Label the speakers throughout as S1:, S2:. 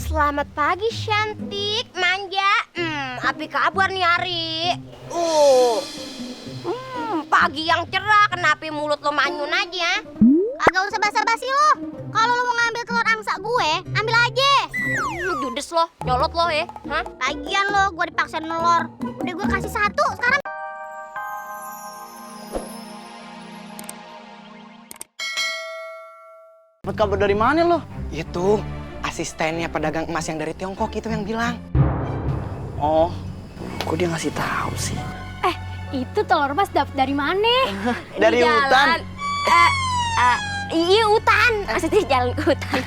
S1: Selamat pagi, cantik, manja. Apa kabar nih, Ari? Pagi yang cerah, kenapa mulut lo manyun aja?
S2: Agak usah basa-basi lo. Kalau lo mau ngambil telur angsa gue, ambil aja.
S1: Judes lo, nyolot lo ya? Hah?
S2: Lagian lo, gue dipaksain nelor. Udah gue kasih satu, sekarang.
S3: Dapat kabar dari mana lo? Itu asistennya pedagang emas yang dari Tiongkok itu yang bilang. Oh, kok dia ngasih tahu sih?
S4: Itu telur emas dapet dari mana?
S3: Dari hutan.
S1: Iya, hutan. Maksudnya jalan ke hutan.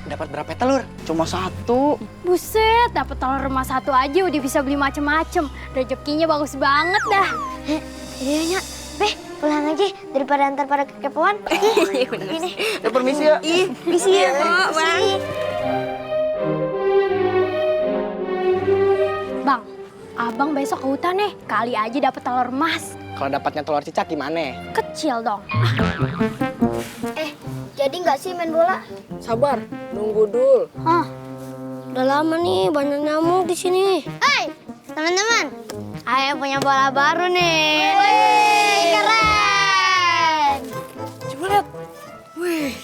S3: Dapat berapa telur? Cuma satu.
S4: Buset, dapet telur emas satu aja udah bisa beli macem-macem. Rezekinya bagus banget dah.
S2: Iya, Nyak. Pulang aja daripada antar pada kekepoan. Ini.
S3: Permisi ya.
S1: Misi ya, kok, Bang.
S4: Bang, abang besok ke hutan nih. Kali aja dapet telur emas.
S3: Kalau dapatnya telur cicak gimana?
S4: Kecil dong.
S2: Jadi nggak sih main bola?
S5: Sabar, nunggu dul.
S2: Udah lama nih banyak nyamuk di sini. Hai, teman-teman. Ayo punya bola baru nih. Wih, keren.
S5: Coba lihat. Wih,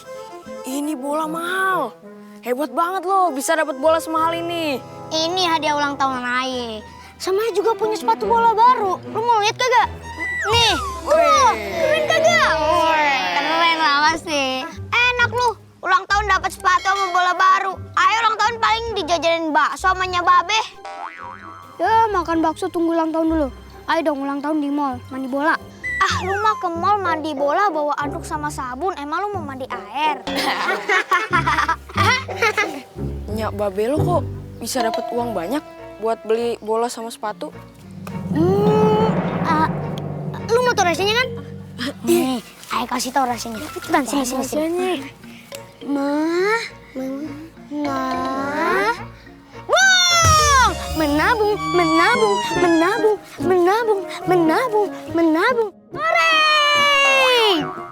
S5: ini bola mahal. Hebat banget loh, bisa dapat bola semahal ini.
S2: Ini hadiah ulang tahun Aye. Sama juga punya sepatu bola baru. Lu mau lihat kagak? Nih. Keren kagak? Keren lah pasti. Enak lu. Ulang tahun dapat sepatu sama bola baru. Ayo ulang tahun paling dijajarin bakso sama Babe.
S4: Ya, makan bakso tunggu ulang tahun dulu. Ayo dong ulang tahun di mall, mandi bola.
S2: Ah, lu mah ke mall mandi bola bawa anduk sama sabun. Emang lu mau mandi air?
S5: Nyak babe lo kok bisa dapat uang banyak buat beli bola sama sepatu?
S2: Lu mau tau rasanya kan? Nih, Ayo kasih tau rasanya. Cepetan, sini. Menabung. Hore!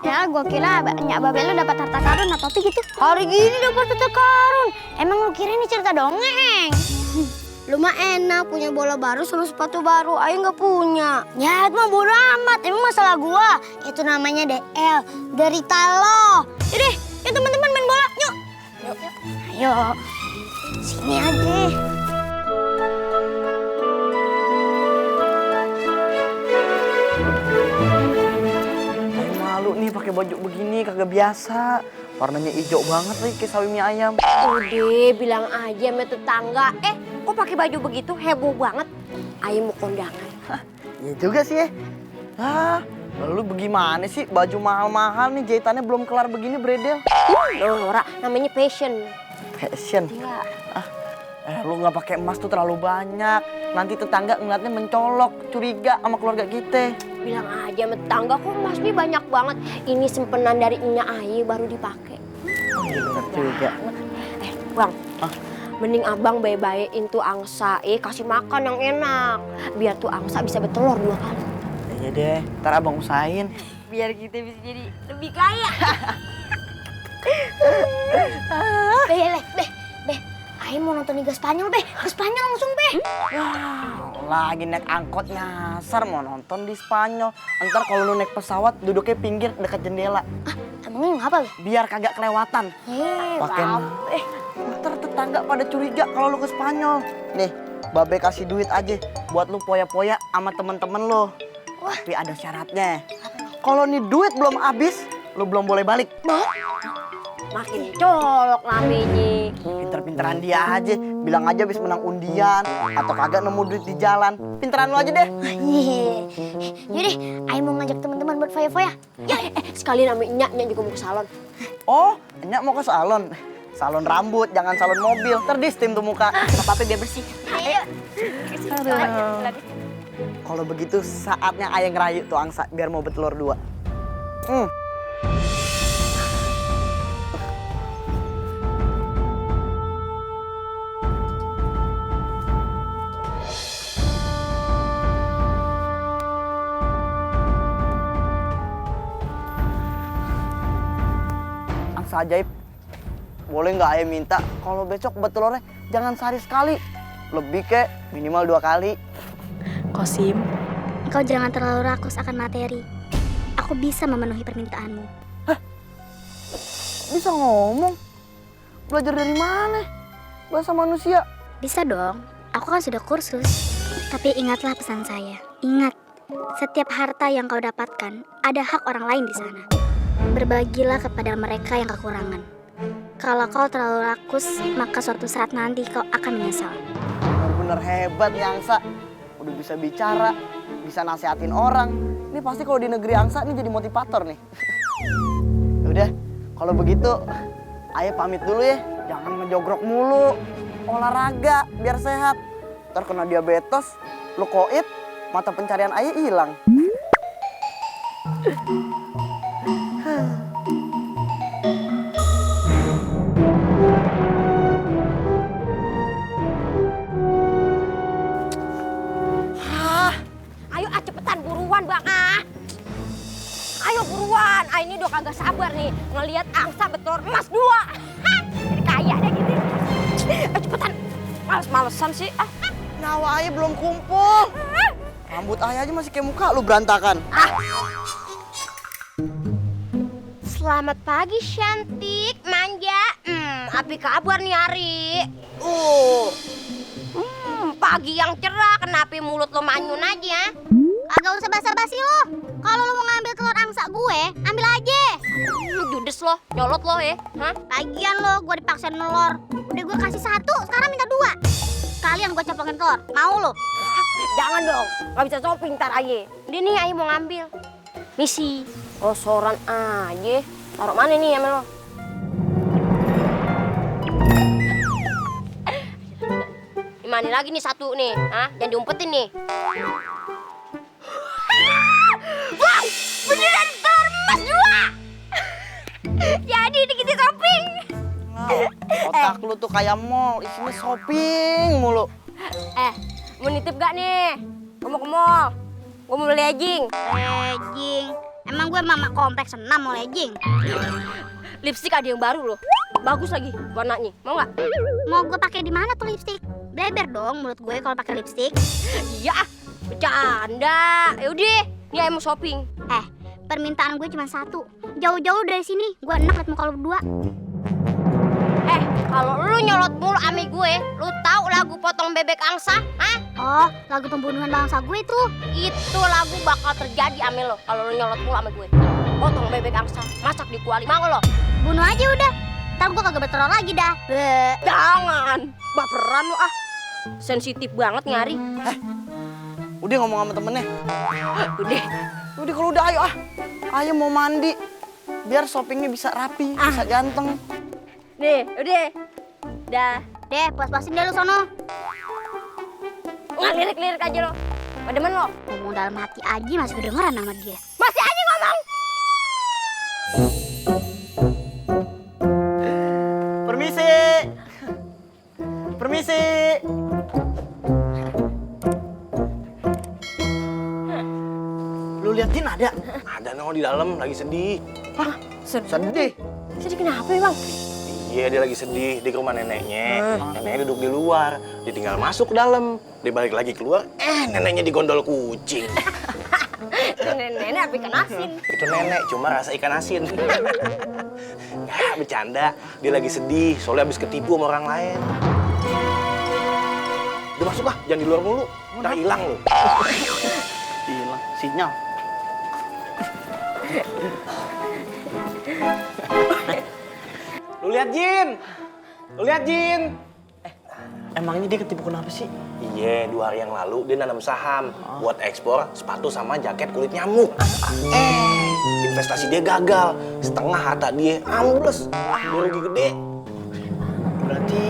S2: Ya, gua kira Nyak Babe lu dapat harta karun atau gitu. Hari gini dapat harta karun. Emang lu kira ini cerita dongeng? Lu mah enak punya bola baru sama sepatu baru. Ayo nggak punya. Ya, itu mah bodo amat. Emang masalah gua. Itu namanya DL. Derita lo. Yaudah, yuk teman-teman main bola. Yuk. Ayo. Sini aja.
S3: Ayo malu nih pakai baju begini kagak biasa. Warnanya hijau banget lagi kayak sawi mie ayam.
S1: Udah, bilang aja sama tetangga. Kok pakai baju begitu heboh banget? Ayo mau kondangan.
S3: Iya juga sih ya. Lalu bagaimana sih baju mahal-mahal nih jahitannya belum kelar begini bredel.
S1: Nora, namanya passion.
S3: Fashion.
S1: Iya.
S3: Lu nggak pakai emas tuh terlalu banyak. Nanti tetangga ngeliatnya mencolok, curiga sama keluarga kita.
S1: Bilang aja sama tetangga, kok emas nih banyak banget. Ini simpenan dari Nya Ayu baru dipakai.
S3: Bener juga.
S1: Bang, mending abang baik-baikin tuh angsa, kasih makan yang enak. Biar tuh angsa bisa bertelur 2 kali.
S3: Iya deh, ntar abang usahain.
S1: Biar kita bisa jadi lebih kaya.
S2: Beh. Ayo mau nonton Liga Spanyol, Beh. Ke Spanyol langsung, Beh.
S3: Lagi naik angkot nyasar mau nonton di Spanyol. Ntar kalau lu naik pesawat duduknya pinggir dekat jendela.
S2: Emangnya ngapa, Beh?
S3: Biar kagak kelewatan. Pakai ntar tetangga pada curiga kalau lu ke Spanyol. Nih, Babe kasih duit aja buat lu poya-poya sama temen-temen lu. Tapi ada syaratnya. Kalau nih duit belum habis, lu belum boleh balik.
S1: Makin colok namanya.
S3: Pinter-pinteran dia aja. Bilang aja habis menang undian atau kagak nemu duit di jalan. Pinteran lu aja deh.
S2: Yaudah, Ayo mau ngajak teman-teman buat foya-foya.
S1: Sekalian sama Nya juga mau ke salon.
S3: Oh, Nyak mau ke salon. Salon rambut, jangan salon mobil. Ntar di steam tuh muka.
S1: Apa-apa biar bersih.
S2: Ayo.
S3: Kalau begitu saatnya ayah ngerayu tuh angsa biar mau bertelur 2. Angsa ajaib. boleh nggak ayah minta kalau besok buat telurnya jangan sehari sekali, lebih kek minimal 2 kali.
S6: Kosim,
S2: Kau jangan terlalu rakus akan materi. Aku bisa memenuhi permintaanmu.
S3: Bisa ngomong? Belajar dari mana? Bahasa manusia.
S2: Bisa dong, aku kan sudah kursus. Tapi ingatlah pesan saya. Ingat, setiap harta yang kau dapatkan, ada hak orang lain di sana. Berbagilah kepada mereka yang kekurangan. Kalau kau terlalu rakus, maka suatu saat nanti kau akan menyesal.
S3: Bener-bener hebat nih Angsa. Udah bisa bicara, bisa nasehatin orang. Ini pasti kalau di negeri Angsa nih jadi motivator nih. Udah, kalau begitu ayah pamit dulu ya. Jangan ngejogrok mulu. Olahraga biar sehat. Ntar kena diabetes, lu koit, mata pencarian ayah hilang.
S1: Ayo cepetan buruan bang Ayo buruan, ini udah kagak sabar nih ngelihat angsa betelur emas 2. Jadi kaya deh gitu. Ayo cepetan, males-malesan sih.
S3: Nyawa ayah belum kumpul. Rambut ayah aja masih kayak muka lu berantakan.
S1: Selamat pagi cantik, manja. Apa kabar nih Ari? Pagi yang cerah, kenapa mulut lo manyun aja?
S2: Agak usah basa-basi lo. Kalau lo mau ngambil telur angsa gue, ambil aja.
S1: Judes lo, nyolot lo ya? Hah?
S2: Lagian lo, gue dipaksain nelor. Udah gue kasih 1, sekarang minta 2. Sekalian gue copokin telur, mau lo?
S1: Jangan dong, gak bisa shopping ntar aja. Ini nih Ayi mau ngambil. Misi, kosoran aja. Taruh mana nih sama lo? Mana lagi nih 1 nih? Hah? Jangan diumpetin nih. Wow, beneran telur emas 2. Jadi ini kita shopping.
S3: Otak lu tuh kayak mall, isinya shopping mulu.
S1: Mau nitip gak nih? Gue mau ke mall. Gue mau beli legging.
S2: Legging. Emang gue mama kompleks 6 mau legging.
S1: Lipstick ada yang baru loh. Bagus lagi warnanya. Mau nggak?
S2: Mau gue pakai di mana tuh lipstick? Bleber dong mulut gue kalau pakai lipstick.
S1: Iya, bercanda. Yaudah, nih Ayo mau shopping.
S2: Permintaan gue cuma 1. Jauh-jauh dari sini, gue enak liat muka lo berdua.
S1: Kalau lu nyolot mulu ame gue, lu tahu lagu potong bebek angsa? Hah?
S2: Oh, lagu pembunuhan bangsa gue tuh.
S1: Itu lagu bakal terjadi ame lo kalau lu nyolot mulu ame gue. Potong bebek angsa, masak di kuali, mau lo?
S2: Bunuh aja udah. Ntar gue kagak bertelur lagi dah.
S1: Jangan, baperan lu sensitif banget nyari.
S3: Udah ngomong sama temennya.
S1: Udah,
S3: Kalau udah ayo Ayo mau mandi. Biar shoppingnya bisa rapi, bisa ganteng.
S1: nih, udah. Dah,
S2: Deh, puas-puasin deh lu sono.
S1: lirik-lirik aja lo. Demen lo.
S2: Ngomong dalam hati aja masih kedengeran sama dia.
S1: Masih aja ngomong.
S3: Permisi. Permisi. Lu liatin ada?
S7: Ada no di dalam lagi sedih.
S3: Sedih.
S1: Jadi kenapa ya bang?
S7: Iya dia lagi sedih di rumah neneknya. Neneknya duduk di luar. Dia tinggal masuk ke dalam. Dia balik lagi keluar. Neneknya digondol kucing.
S1: Nenek apa ikan asin?
S7: Itu nenek cuma rasa ikan asin. Nggak bercanda. Dia lagi sedih soalnya habis ketipu sama orang lain. Udah masuk jangan di luar mulu. Ntar hilang lu.
S3: Hilang sinyal.
S7: Lu lihat Jin. Lu lihat Jin.
S3: Emangnya dia ketipu kenapa sih?
S7: Iya, 2 hari yang lalu dia nanam saham buat ekspor sepatu sama jaket kulit nyamuk. Investasi dia gagal, setengah harta dia ambles, dia rugi gede.
S3: Berarti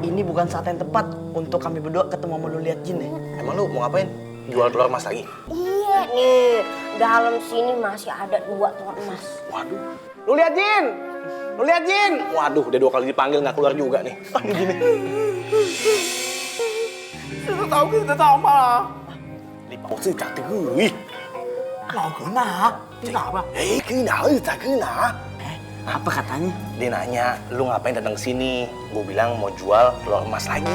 S3: ini bukan saat yang tepat untuk kami berdua ketemu sama lu lihat Jin ya?
S7: Emang lu mau ngapain? Jual telur emas lagi?
S1: Iya nih, dalam sini masih ada 2 telur emas.
S7: Waduh, lu lihat Jin, lu lihat Jin. Waduh, udah 2 kali dipanggil nggak keluar juga nih. Gini. Kita tahu malah. Đi bảo sư trả thứ.
S3: Lão cứ nà, chứ nào mà?
S7: Ê, cứ nào thì tại cứ nào.
S3: Apa katanya?
S7: Dia nanya, lu ngapain datang ke sini? Gue bilang mau jual telur emas lagi.